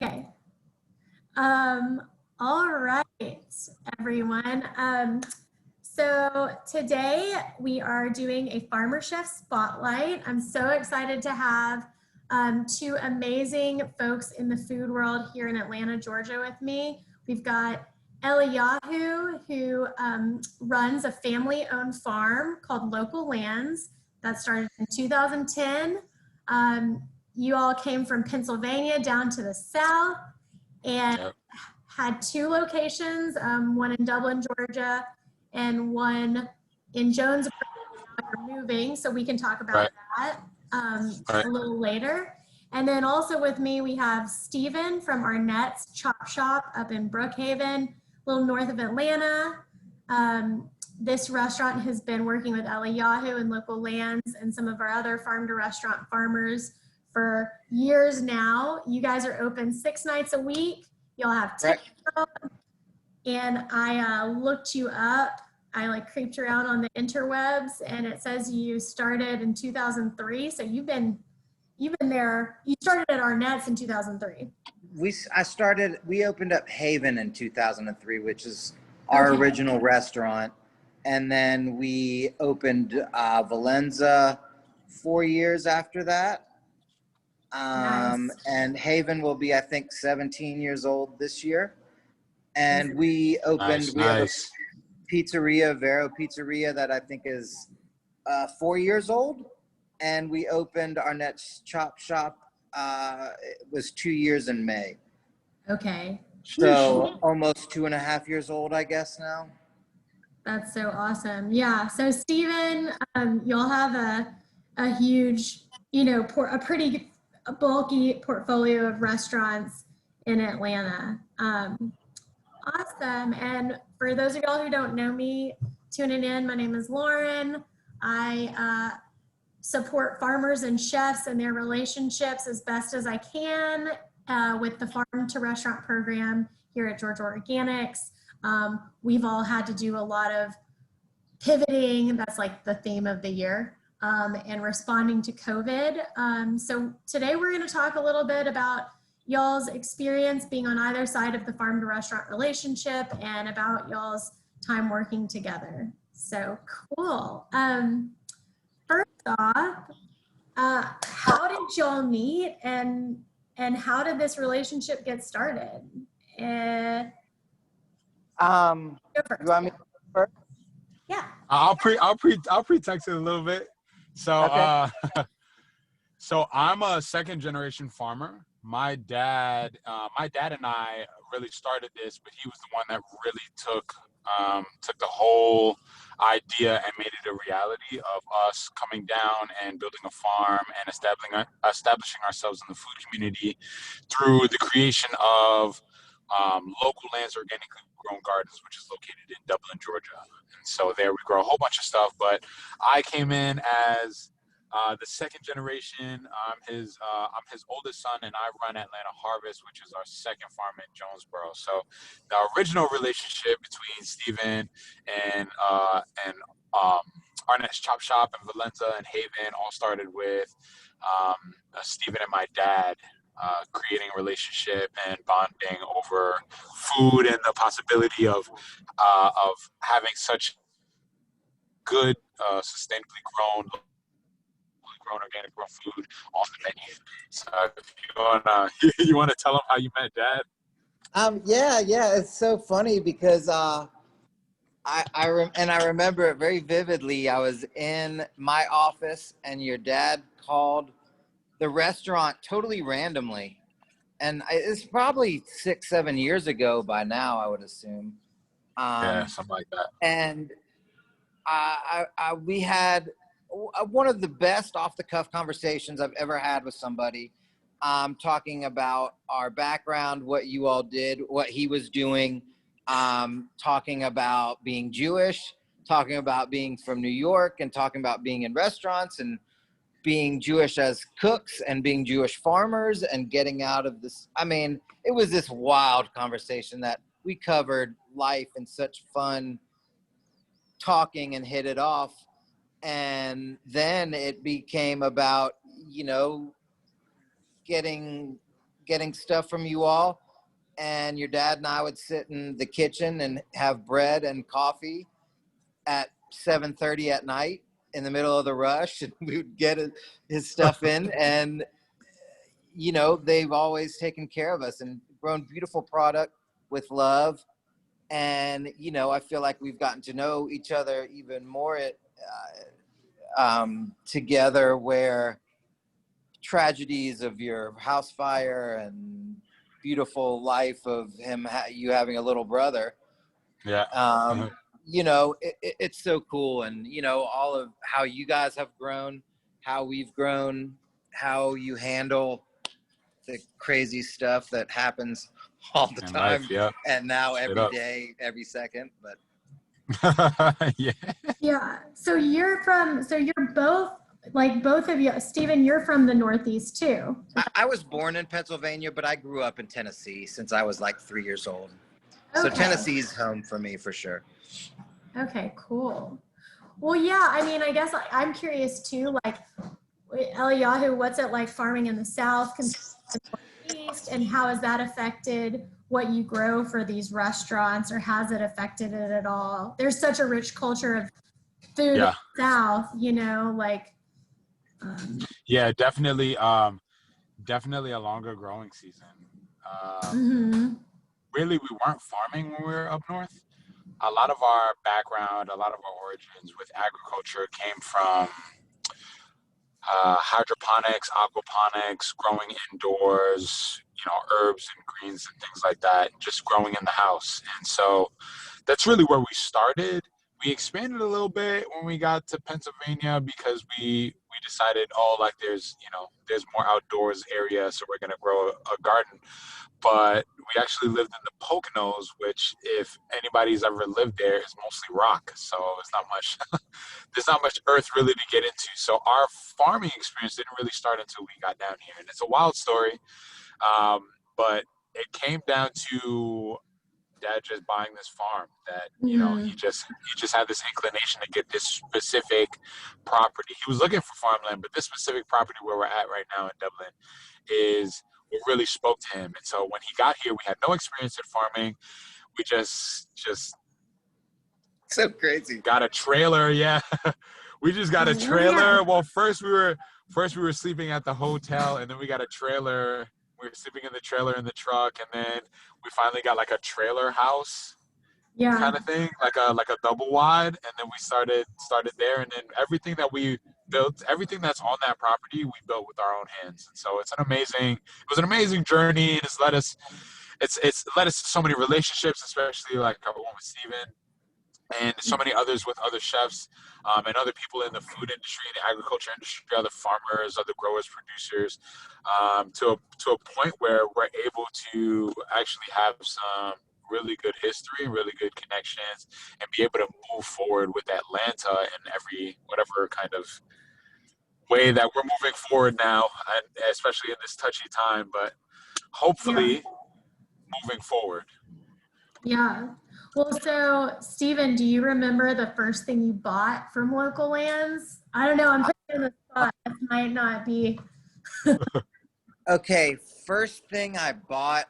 Okay. All right, everyone. So today we are doing a Farmer Chef Spotlight. I'm so excited to have two amazing folks in the food world here in Atlanta, Georgia with me. We've got Eliyahu, who runs a family-owned farm called Local Lands that started in 2010. You all came from Pennsylvania down to the south and had two locations, one in Dublin, Georgia, and one in Jonesboro. We're moving, so we can talk about that a little later. And then also with me, we have Stephen from Arnette's Chop Shop up in Brookhaven, a little north of Atlanta. This restaurant has been working with Eliyahu and Local Lands and some of our other farm-to-restaurant farmers for years now. You guys are open 6 nights a week. You'll have takeout. And I looked you up. I creeped around on the interwebs, and it says you started in 2003. So you've been there. You started at Arnette's in 2003. We opened up Haven in 2003, which is our original restaurant. And then we opened Valenza 4 years after that. Nice. And Haven will be, I think, 17 years old this year. And we opened, we have a pizzeria, Vero Pizzeria, that I think is 4 years old. And we opened Arnette's Chop Shop, it was 2 years in May. Okay. So almost 2.5 years old, I guess now. That's so awesome. Yeah. So Stephen, you'll have a huge, a pretty bulky portfolio of restaurants in Atlanta. Awesome. And for those of y'all who don't know me, tuning in, my name is Lauren. I support farmers and chefs and their relationships as best as I can with the Farm to Restaurant program here at Georgia Organics. We've all had to do a lot of pivoting. That's the theme of the year, and responding to COVID. So today we're going to talk a little bit about y'all's experience being on either side of the farm to restaurant relationship and about y'all's time working together. So cool. First off, how did y'all meet and how did this relationship get started? You want me first? Yeah. I'll pretext it a little bit. So so I'm a second generation farmer. My dad and I really started this, but he was the one that really took the whole idea and made it a reality of us coming down and building a farm and establishing ourselves in the food community through the creation of Local Lands Organically Grown Gardens, which is located in Dublin, Georgia. And so there we grow a whole bunch of stuff, but I came in as the second generation. I'm his oldest son, and I run Atlanta Harvest, which is our second farm in Jonesboro. So the original relationship between Stephen and Arnette's Chop Shop and Valenza and Haven all started with Stephen and my dad creating a relationship and bonding over food and the possibility of having such good sustainably grown organic grown food on the menu. So if you wanna tell them how you met Dad? Yeah, it's so funny because I remember it very vividly. I was in my office and your dad called the restaurant totally randomly, and it's probably 6-7 years ago by now, I would assume. Yeah, something like that. And we had one of the best off-the-cuff conversations I've ever had with somebody, talking about our background, what you all did, what he was doing, talking about being Jewish, talking about being from New York, and talking about being in restaurants and being Jewish as cooks and being Jewish farmers and getting out of this. I mean, it was this wild conversation that we covered life in such fun talking and hit it off. And then it became about, getting getting stuff from you all. And your dad and I would sit in the kitchen and have bread and coffee at 7:30 at night in the middle of the rush, and we would get his stuff in. And you know, they've always taken care of us and grown beautiful product with love. And you know, I feel like we've gotten to know each other even more together, where tragedies of your house fire and beautiful life of you having a little brother, you know, it's so cool. And you know, all of how you guys have grown, how we've grown, how you handle the crazy stuff that happens all the time life, and now Straight every up. day, every second. But Yeah. So you're both, like both of you, Stephen, you're from the Northeast too. I was born in Pennsylvania, but I grew up in Tennessee since I was like 3 years old. So Okay. Tennessee's home for me for sure. Okay, cool. Well, yeah, I mean, I guess I'm curious too, like, Eliyahu, what's it like farming in the South compared to the Northeast, and how has that affected what you grow for these restaurants, or has it affected it at all? There's such a rich culture of food in the South, you know, like. Yeah, definitely. Definitely a longer growing season. Really, we weren't farming when we were up north. A lot of our background, a lot of our origins with agriculture came from hydroponics, aquaponics, growing indoors, you know, herbs and greens and things like that, just growing in the house. And so that's really where we started. We expanded a little bit when we got to Pennsylvania because we decided, oh, like there's more outdoors area, so we're going to grow a garden. But we actually lived in the Poconos, which, if anybody's ever lived there, is mostly rock. So it's not much, there's not much earth really to get into. So our farming experience didn't really start until we got down here. And it's a wild story. But it came down to Dad just buying this farm that, you know, he just had this inclination to get this specific property. He was looking for farmland, but this specific property where we're at right now in Dublin is what really spoke to him. And so when he got here, we had no experience in farming. We just so crazy. Got a trailer. Yeah. We just got a trailer. Well, first we were sleeping at the hotel, and then we got a trailer. We were sleeping in the trailer in the truck, and then we finally got like a trailer house kind of thing, like a double wide. And then we started there, and then everything that we built, everything that's on that property, we built with our own hands. And so it was an amazing journey, and it's led us to so many relationships, especially like our one with Steven, and so many others with other chefs, and other people in the food industry, the agriculture industry, other farmers, other growers, producers, to a point where we're able to actually have some really good history and really good connections, and be able to move forward with Atlanta in every whatever kind of way that we're moving forward now, and especially in this touchy time, but hopefully moving forward. Yeah. Well, so Stephen, do you remember the first thing you bought from local lands? I don't know. I'm putting you in the spot. This might not be. Okay. First thing I bought,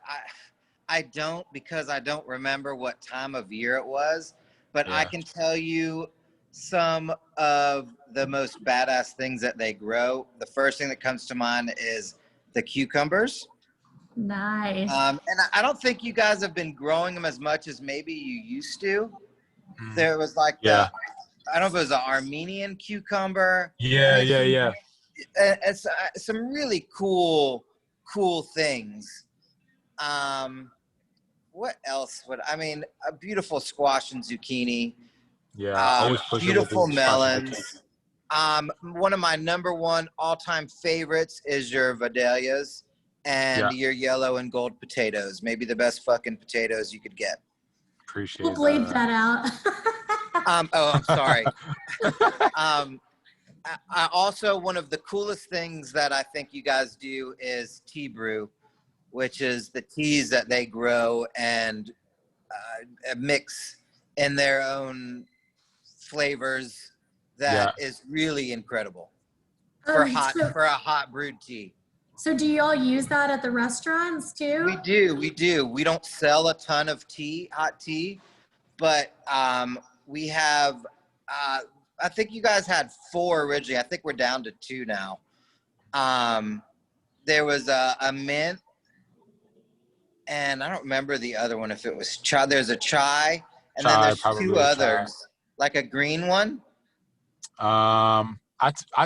I don't, because I don't remember what time of year it was, but I can tell you some of the most badass things that they grow. The first thing that comes to mind is the cucumbers. Nice. And I don't think you guys have been growing them as much as maybe you used to. There was like I don't know if it was an Armenian cucumber. It's some really cool things. What else a beautiful squash and zucchini. Always beautiful melons. One of my number one all-time favorites is your Vidalias and your yellow and gold potatoes. Maybe the best fucking potatoes you could get. Appreciate we'll bleep that out. I'm sorry. I also, one of the coolest things that I think you guys do is tea brew, which is the teas that they grow and mix in their own flavors. That is really incredible for a hot brewed tea. So do you all use that at the restaurants too? We do. We don't sell a ton of tea, hot tea, but we have. I think you guys had 4 originally. I think we're down to 2 now. There was a mint, and I don't remember the other one if it was chai. There's a chai, and then there's 2 others, like a green one. I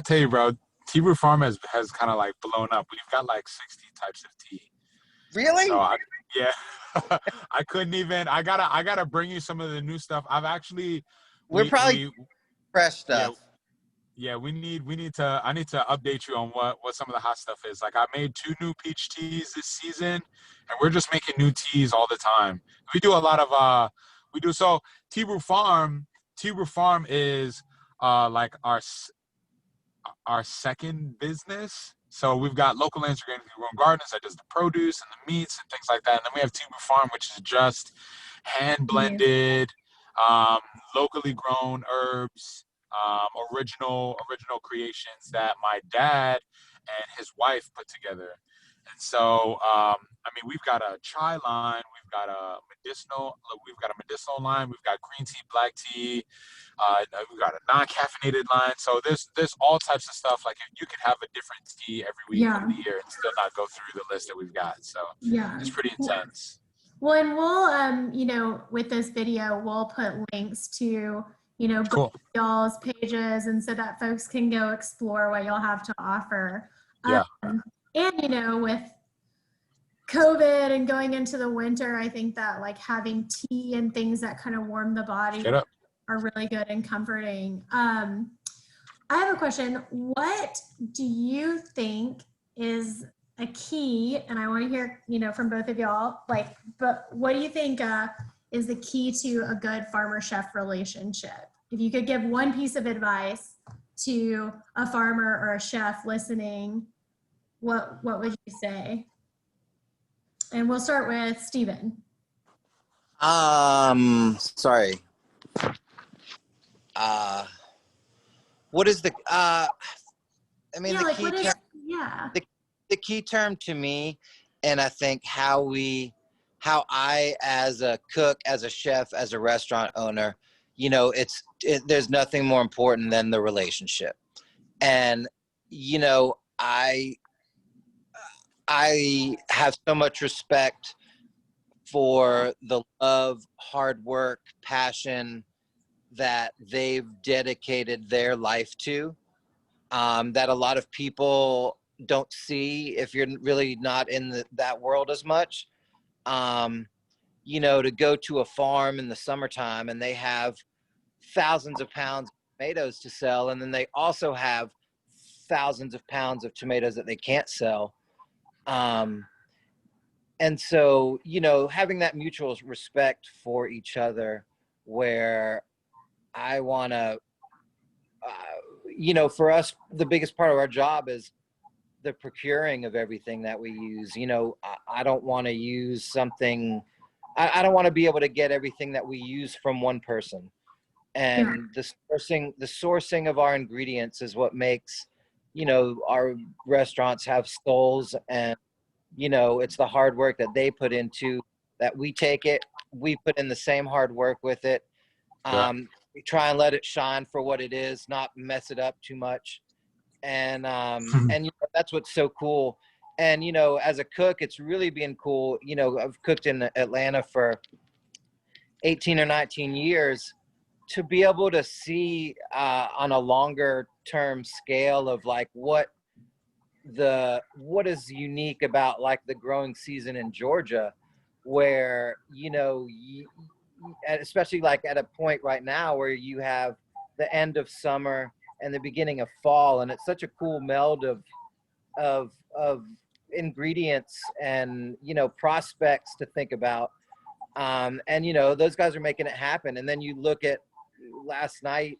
tell you, bro, Tea Brew Farm has kind of like blown up. We've got like 60 types of tea. Really? So I couldn't even. I gotta bring you some of the new stuff. I've actually. We're probably fresh stuff. Yeah, we need to. I need to update you on what some of the hot stuff is. Like I made 2 new peach teas this season, and we're just making new teas all the time. We do a lot of so Tea Brew Farm. Tea Brew Farm is like our second business. So we've got Local Lands Organic Grown Gardens that does the produce and the meats and things like that. And then we have Tea Brew Farm, which is just hand blended, locally grown herbs, original creations that my dad and his wife put together. And so, I mean, we've got a chai line, we've got a medicinal line, we've got green tea, black tea, we've got a non-caffeinated line. So there's all types of stuff. Like you could have a different tea every week of the year and still not go through the list that we've got. So it's pretty intense. Well, and we'll, you know, with this video, we'll put links to, you know, cool. y'all's pages, and so that folks can go explore what y'all have to offer. Yeah. And, you know, with COVID and going into the winter, I think that like having tea and things that kind of warm the body are really good and comforting. I have a question. What do you think is a key, and I want to hear, you know, from both of y'all, like, but what do you think is the key to a good farmer-chef relationship? If you could give one piece of advice to a farmer or a chef listening, what would you say? And we'll start with Steven. Sorry. What is the I mean, the key term to me, and I think how I, as a cook, as a chef, as a restaurant owner, you know, there's nothing more important than the relationship. And, you know, I have so much respect for the love, hard work, passion that they've dedicated their life to, that a lot of people don't see if you're really not in that world as much. You know, to go to a farm in the summertime and they have thousands of pounds of tomatoes to sell, and then they also have thousands of pounds of tomatoes that they can't sell. And so, you know, having that mutual respect for each other, where I want to, you know, for us, the biggest part of our job is the procuring of everything that we use. You know, I don't want to use something, I don't want to be able to get everything that we use from one person. And the sourcing of our ingredients is what makes, you know, our restaurants have souls. And, you know, it's the hard work that they put into that we take it, we put in the same hard work with it. We try and let it shine for what it is, not mess it up too much. And and you know, that's what's so cool. And, you know, as a cook, it's really been cool. You know, I've cooked in Atlanta for 18 or 19 years. To be able to see on a longer term scale of like what is unique about like the growing season in Georgia, where, you know, especially like at a point right now where you have the end of summer and the beginning of fall, and it's such a cool meld of ingredients and, you know, prospects to think about. And, you know, those guys are making it happen. And then you look at last night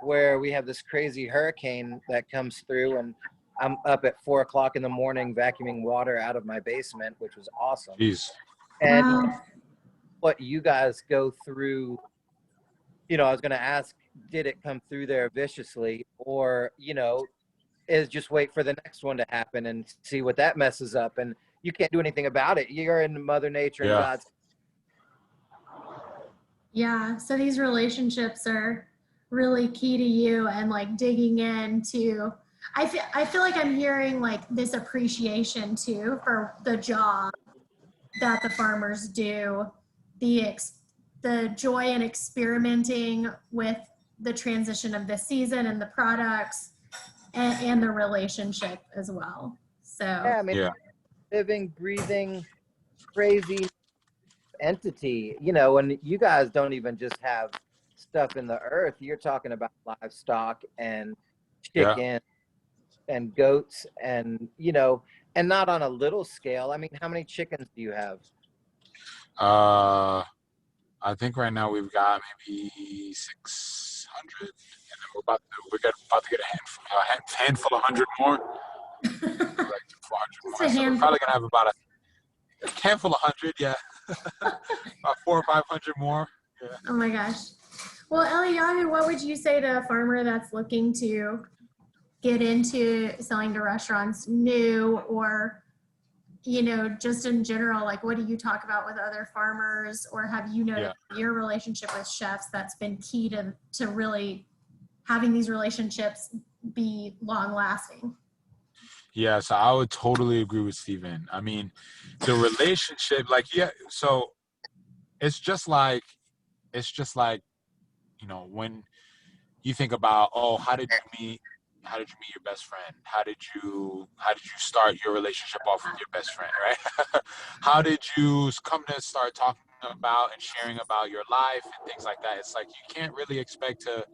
where we have this crazy hurricane that comes through, and I'm up at 4 o'clock in the morning vacuuming water out of my basement, which was awesome. Jeez. And what you guys go through, you know, I was going to ask, did it come through there viciously, or, you know, is just wait for the next one to happen and see what that messes up. And you can't do anything about it. You're in Mother Nature and God's. Yeah. So these relationships are really key to you, and like digging into, I feel like I'm hearing like this appreciation too for the job that the farmers do, the joy in experimenting with the transition of the season and the products, and the relationship as well. So Yeah, I mean, living, breathing, crazy entity, you know, and you guys don't even just have stuff in the earth. You're talking about livestock and chicken and goats, and, you know, and not on a little scale. I mean, how many chickens do you have? I think right now we've got maybe 600, and then we're about to get a handful of 100 more. Like 400 more. So we're probably gonna have about a handful of 100, yeah. About 400 or 500 more. Yeah. Oh my gosh. Well, Eliyahu, what would you say to a farmer that's looking to get into selling to restaurants new, or, you know, just in general, like what do you talk about with other farmers, or have you noticed your relationship with chefs that's been key to really having these relationships be long lasting? Yeah, so I would totally agree with Steven. I mean, the relationship, like, so it's just like, you know, when you think about, oh, how did you meet your best friend? How did you start your relationship off with your best friend, right? How did you come to start talking about and sharing about your life and things like that? It's like you can't really expect to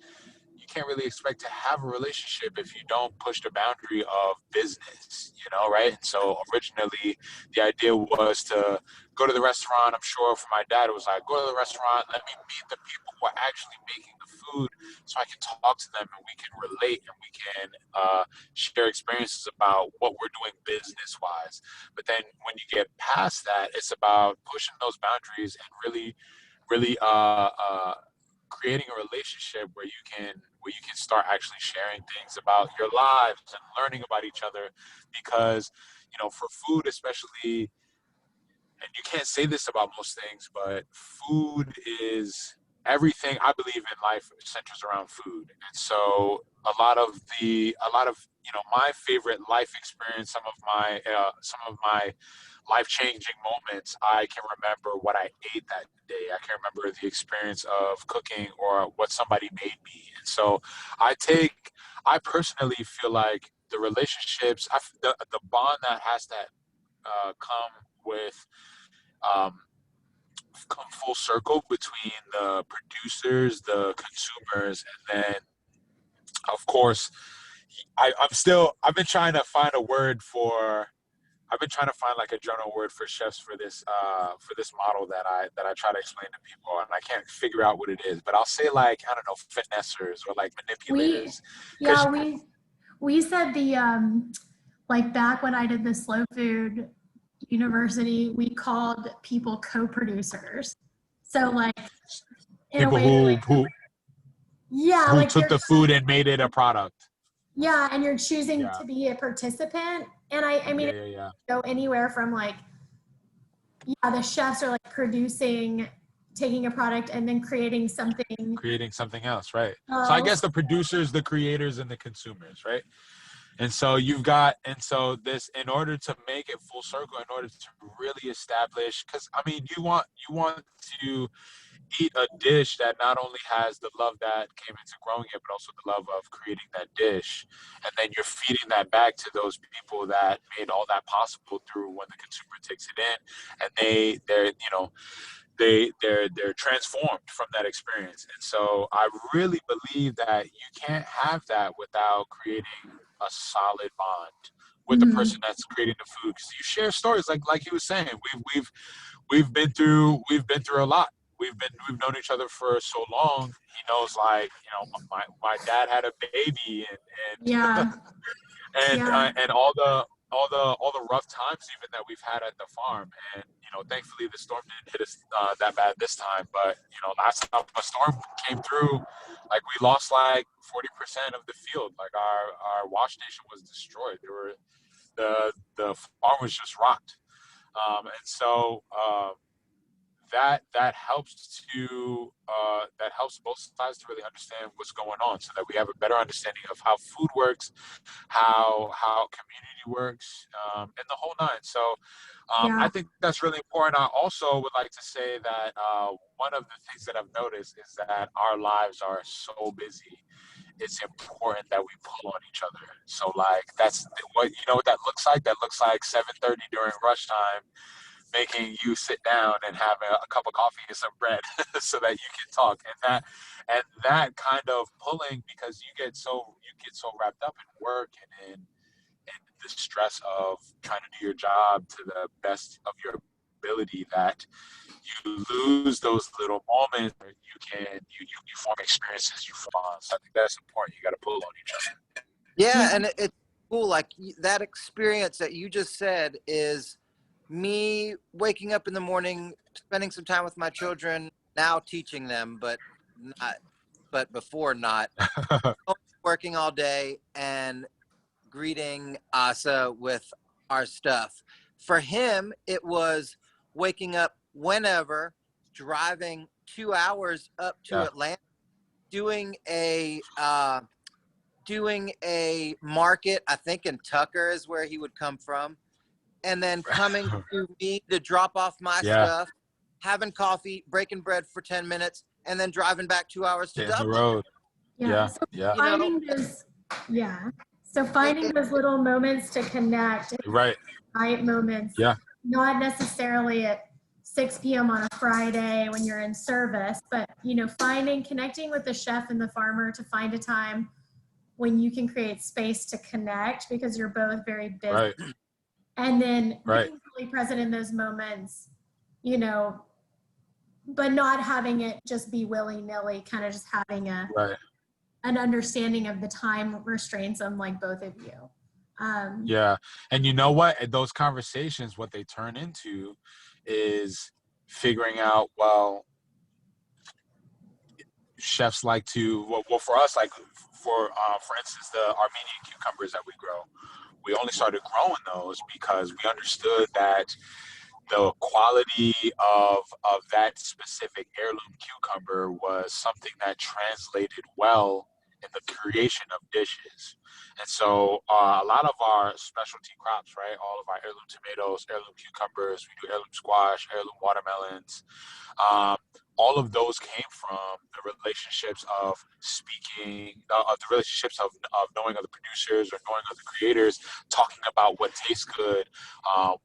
have a relationship if you don't push the boundary of business, you know, right? And so originally the idea was to go to the restaurant. I'm sure for my dad, it was like, go to the restaurant, let me meet the people who are actually making the food so I can talk to them and we can relate and we can share experiences about what we're doing business wise. But then when you get past that, it's about pushing those boundaries and really creating a relationship where you can start actually sharing things about your lives and learning about each other, because, you know, for food especially, and you can't say this about most things, but food is everything. I believe in life centers around food. And so a lot of you know, my favorite life experience, some of my life-changing moments, I can remember what I ate that day. I can remember the experience of cooking or what somebody made me. And so I personally feel like the relationships, the bond that has to come with, um, come full circle between the producers, the consumers, and then, of course, I've been trying to find a word for, I've been trying to find like a general word for chefs for this model that I try to explain to people, and I can't figure out what it is. But I'll say, like, I don't know, finessers or like manipulators. We said like back when I did the slow food university, we called people co-producers. So like in people a way, who like took the food and made it a product. Yeah, and you're choosing to be a participant. And I mean, go anywhere from like, the chefs are like taking a product and then creating something else, right? So I guess the producers, the creators, and the consumers, right? And so in order to make it full circle, in order to really establish, because I mean, you want to eat a dish that not only has the love that came into growing it, but also the love of creating that dish. And then you're feeding that back to those people that made all that possible through when the consumer takes it in, and they're transformed from that experience. And so I really believe that you can't have that without creating a solid bond with the person that's creating the food, because you share stories like he was saying. We've been through a lot. We've known each other for so long. He knows, like, you know, my dad had a baby and and all all the rough times even that we've had at the farm. And thankfully the storm didn't hit us that bad this time. But last time a storm came through, like we lost like 40% of the field. Like our wash station was destroyed. There were the farm was just rocked. And so that helps that helps both sides to really understand what's going on, so that we have a better understanding of how food works, how community works, and the whole nine. So Yeah. I think that's really important. I also would like to say that one of the things that I've noticed is that our lives are so busy. It's important that we pull on each other. So like that's what that looks like. That looks like 7:30 during rush time, making you sit down and have a cup of coffee and some bread so that you can talk. And that kind of pulling, because you get so wrapped up in work and the stress of trying to do your job to the best of your ability, that you lose those little moments where you form experiences, you form bonds. I think that's important. You got to pull on each other. Yeah, and it's cool. Like that experience that you just said is me waking up in the morning, spending some time with my children, now teaching them, but before not, working all day and greeting Asa with our stuff. For him, it was waking up whenever, driving 2 hours up to Atlanta, doing a market, I think in Tucker is where he would come from, and then coming to me to drop off my stuff, having coffee, breaking bread for 10 minutes, and then driving back 2 hours to Dublin. The road. So finding those, So finding those little moments to connect. Quiet moments. Not necessarily at 6 p.m. on a Friday when you're in service, but connecting with the chef and the farmer to find a time when you can create space to connect, because you're both very busy. And then being really present in those moments, but not having it just be willy-nilly, kind of just having an understanding of the time restraints on like both of you. And you know what? Those conversations, what they turn into is figuring out, well, chefs like to, well for us, like for instance, the Armenian cucumbers that we grow, we only started growing those because we understood that the quality of that specific heirloom cucumber was something that translated well in the creation of dishes. And so a lot of our specialty crops, right, all of our heirloom tomatoes, heirloom cucumbers, we do heirloom squash, heirloom watermelons, all of those came from the relationships of speaking, of the relationships of knowing other producers or knowing other creators, talking about what tastes good,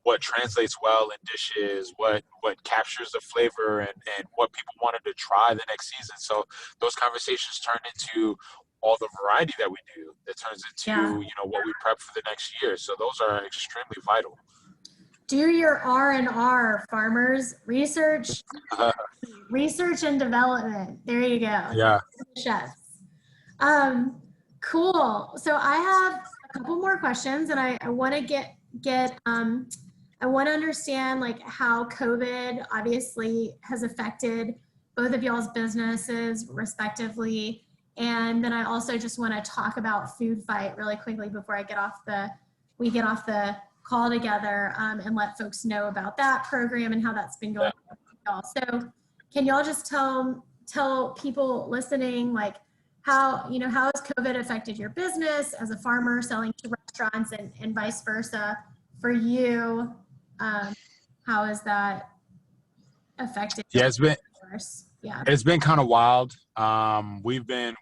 what translates well in dishes, what captures the flavor, and what people wanted to try the next season. So those conversations turned into all the variety that we do. That turns into what we prep for the next year. So those are extremely vital. Do your R&R, farmers. Research and development. There you go. Chefs. Cool. So I have a couple more questions, and I want to I want to understand like how COVID obviously has affected both of y'all's businesses respectively. And then I also just want to talk about Food Fight really quickly before we get off the call together, and let folks know about that program and how that's been going for y'all. So can y'all just tell people listening, like how has COVID affected your business as a farmer selling to restaurants and vice versa for you? How has that affected your business? It's been kind of wild. We've been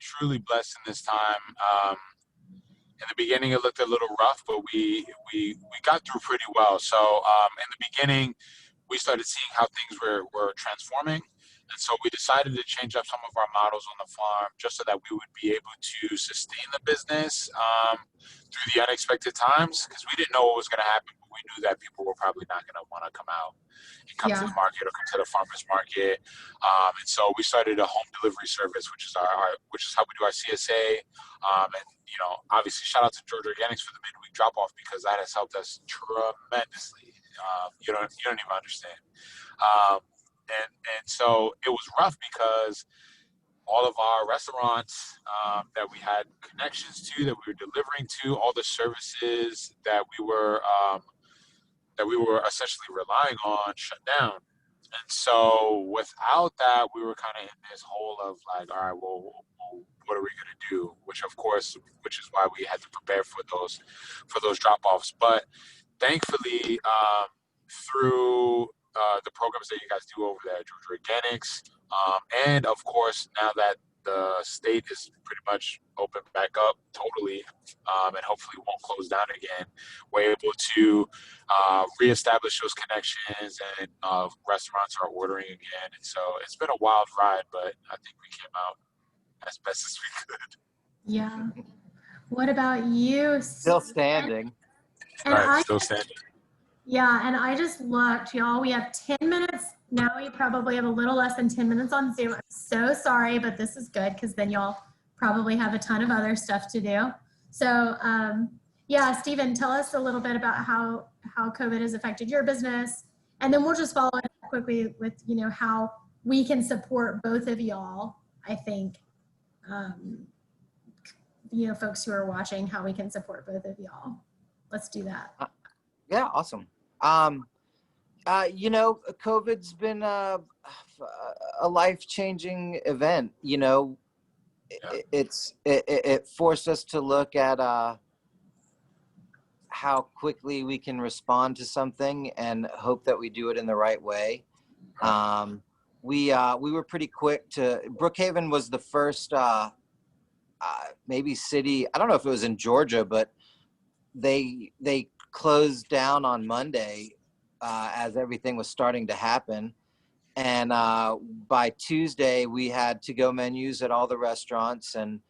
truly blessed in this time. In the beginning, it looked a little rough, but we got through pretty well. So in the beginning, we started seeing how things were transforming. And so we decided to change up some of our models on the farm just so that we would be able to sustain the business through the unexpected times, because we didn't know what was going to happen we knew that people were probably not going to want to come out and come to Yeah. the market or come to the farmers market. And so we started a home delivery service, which is which is how we do our CSA. And obviously, shout out to Georgia Organics for the midweek drop off, because that has helped us tremendously. You don't even understand. And so it was rough because all of our restaurants that we had connections to, that we were delivering to, all the services that we were essentially relying on, shut down. And so without that, we were kind of in this hole of like, all right, well, what are we going to do? Which is why we had to prepare for those drop offs. But thankfully, through the programs that you guys do over there at Georgia Organics, and of course, now that the state is pretty much open back up totally, and hopefully won't close down again, we're able to reestablish those connections, and restaurants are ordering again. And so it's been a wild ride, but I think we came out as best as we could. Yeah. What about you? Still standing. And Right, still standing. Yeah, and I just looked, y'all. We have 10 minutes. Now we probably have a little less than 10 minutes on Zoom. I'm so sorry, but this is good because then y'all probably have a ton of other stuff to do. So, yeah, Stephen, tell us a little bit about how COVID has affected your business. And then we'll just follow it up quickly with, how we can support both of y'all, I think, folks who are watching, how we can support both of y'all. Let's do that. Yeah, awesome. COVID's been a life-changing event. It forced us to look at how quickly we can respond to something and hope that we do it in the right way. We were pretty quick to. Brookhaven was the first maybe city. I don't know if it was in Georgia, but they closed down on Monday as everything was starting to happen. And by Tuesday, we had to-go menus at all the restaurants. And,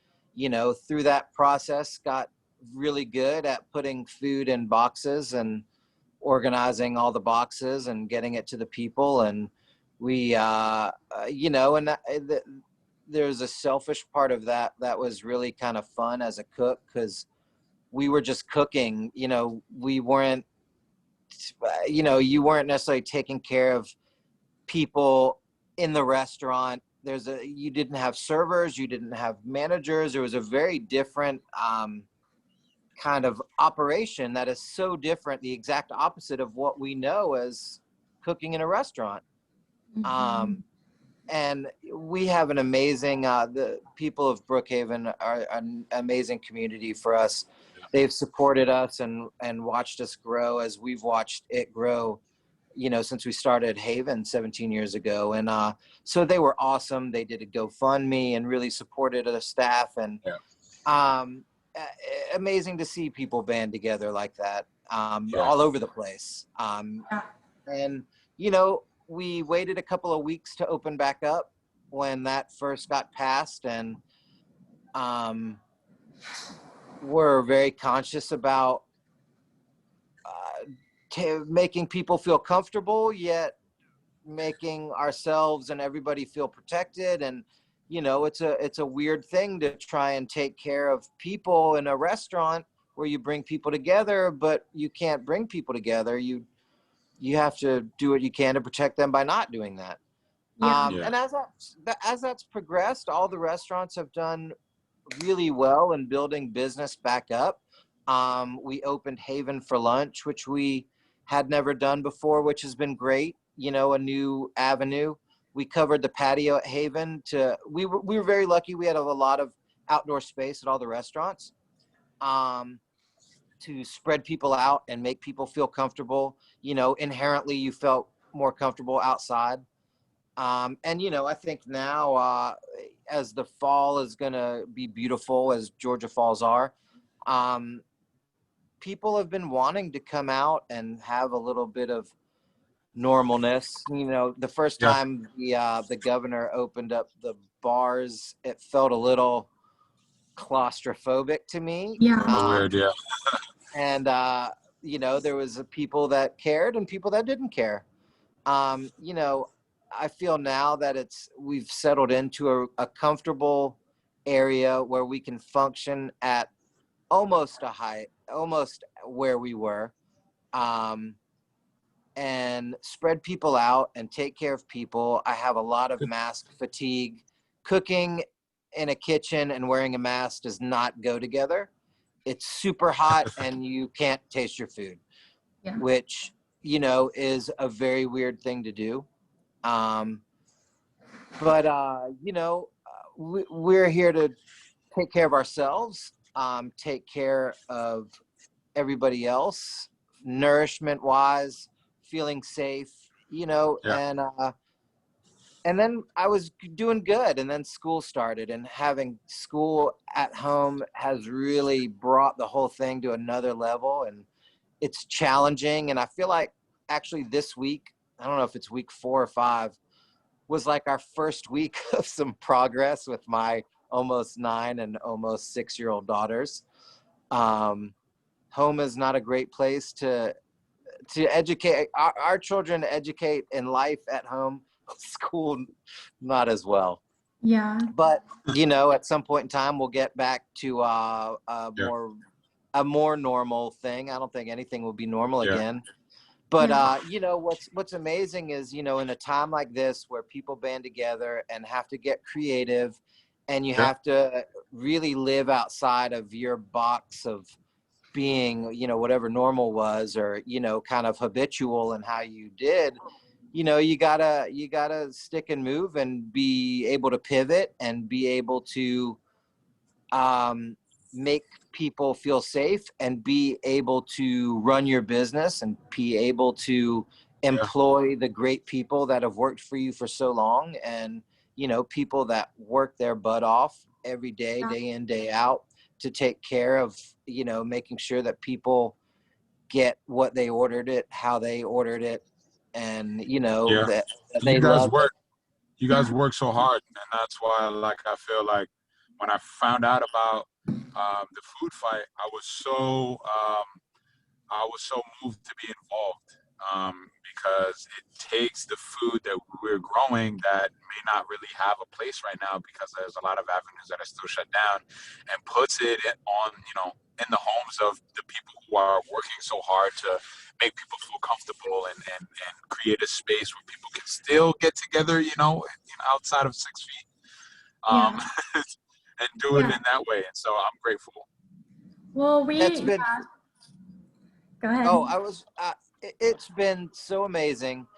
through that process, got really good at putting food in boxes and organizing all the boxes and getting it to the people. And we, there's a selfish part of that was really kind of fun as a cook, because we were just cooking. We weren't, you weren't necessarily taking care of people in the restaurant. You didn't have servers, you didn't have managers. There was a very different kind of operation that is so different, the exact opposite of what we know as cooking in a restaurant. Mm-hmm. And we have an amazing, the people of Brookhaven are an amazing community for us. They've supported us and watched us grow as we've watched it grow, since we started Haven 17 years ago. And so they were awesome. They did a GoFundMe and really supported the staff. And amazing to see people band together like that all over the place. And, we waited a couple of weeks to open back up when that first got passed. And we're very conscious about making people feel comfortable, yet making ourselves and everybody feel protected. And it's a weird thing to try and take care of people in a restaurant where you bring people together, but you can't bring people together. You have to do what you can to protect them by not doing that. And as that's progressed, all the restaurants have done really well in building business back up. We opened Haven for lunch, which we had never done before, which has been great. A new avenue. We covered the patio at Haven. We were very lucky. We had a lot of outdoor space at all the restaurants to spread people out and make people feel comfortable. Inherently you felt more comfortable outside. And I think now as the fall is going to be beautiful, as Georgia falls are, people have been wanting to come out and have a little bit of normalness. The first time the governor opened up the bars, it felt a little claustrophobic to me. Yeah. Weird, yeah. And you know, there was people that cared and people that didn't care. You know, I feel now that we've settled into a comfortable area where we can function at almost almost where we were, and spread people out and take care of people. I have a lot of mask fatigue. Cooking in a kitchen and wearing a mask does not go together. It's super hot and you can't taste your food, which, you know, is a very weird thing to do. But you know, we're here to take care of ourselves, take care of everybody else, nourishment wise, feeling safe, you know, and then I was doing good, and then school started, and having school at home has really brought the whole thing to another level, and it's challenging. And I feel like actually this week, I don't know if it's week 4 or 5, was like our first week of some progress with my almost 9 and almost 6-year-old daughters. Home is not a great place to educate our children. Educate in life at home. School not as well. Yeah. But you know, at some point in time we'll get back to a more normal thing. I don't think anything will be normal again. But you know, what's amazing is, you know, in a time like this where people band together and have to get creative, and you have to really live outside of your box of being, you know, whatever normal was, or, you know, kind of habitual in how you did, you know, you gotta stick and move and be able to pivot and be able to make people feel safe and be able to run your business and be able to employ the great people that have worked for you for so long, and, you know, people that work their butt off every day, day in, day out, to take care of, you know, making sure that people get what they ordered it, how they ordered it, and, you know, that they you guys love work it. you guys work so hard, and that's why, like, I feel like when I found out about the food fight, I was so moved to be involved, because it takes the food that we're growing that may not really have a place right now because there's a lot of avenues that are still shut down, and puts it on, you know, in the homes of the people who are working so hard to make people feel comfortable, and create a space where people can still get together, you know, outside of 6 feet, and do it in that way. And so I'm grateful. Well, It's been go ahead. it's been so amazing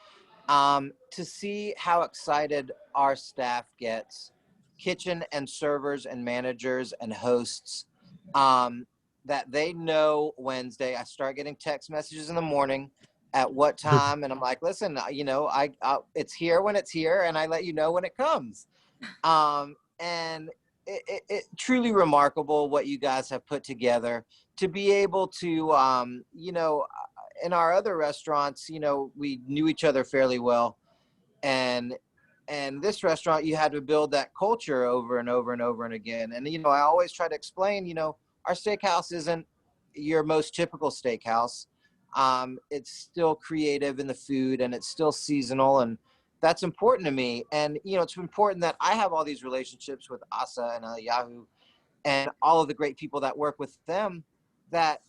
to see how excited our staff gets, kitchen and servers and managers and hosts, that they know Wednesday. I start getting text messages in the morning at what time, and I'm like, listen, you know, it's here when it's here, and I let you know when it comes. And it truly remarkable what you guys have put together to be able to, you know, in our other restaurants, you know, we knew each other fairly well, and this restaurant, you had to build that culture over and over and over and again. And, you know, I always try to explain, you know, our steakhouse isn't your most typical steakhouse. It's still creative in the food, and it's still seasonal, and that's important to me. And, you know, it's important that I have all these relationships with Asa and Yahoo and all of the great people that work with them, that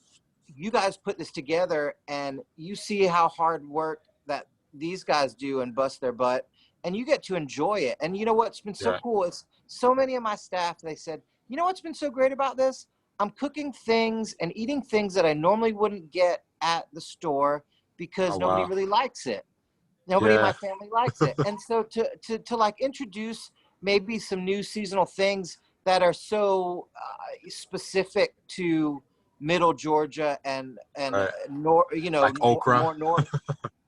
you guys put this together, and you see how hard work that these guys do and bust their butt, and you get to enjoy it. And you know what's been so cool is so many of my staff, they said, you know what's been so great about this? I'm cooking things and eating things that I normally wouldn't get at the store because nobody really likes it. Nobody in my family likes it. And so to like introduce maybe some new seasonal things that are so specific to Middle Georgia and you know, like okra, more north,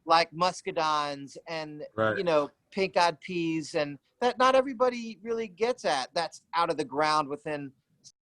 like muscadines and you know, pink-eyed peas, and that not everybody really gets at. That's out of the ground within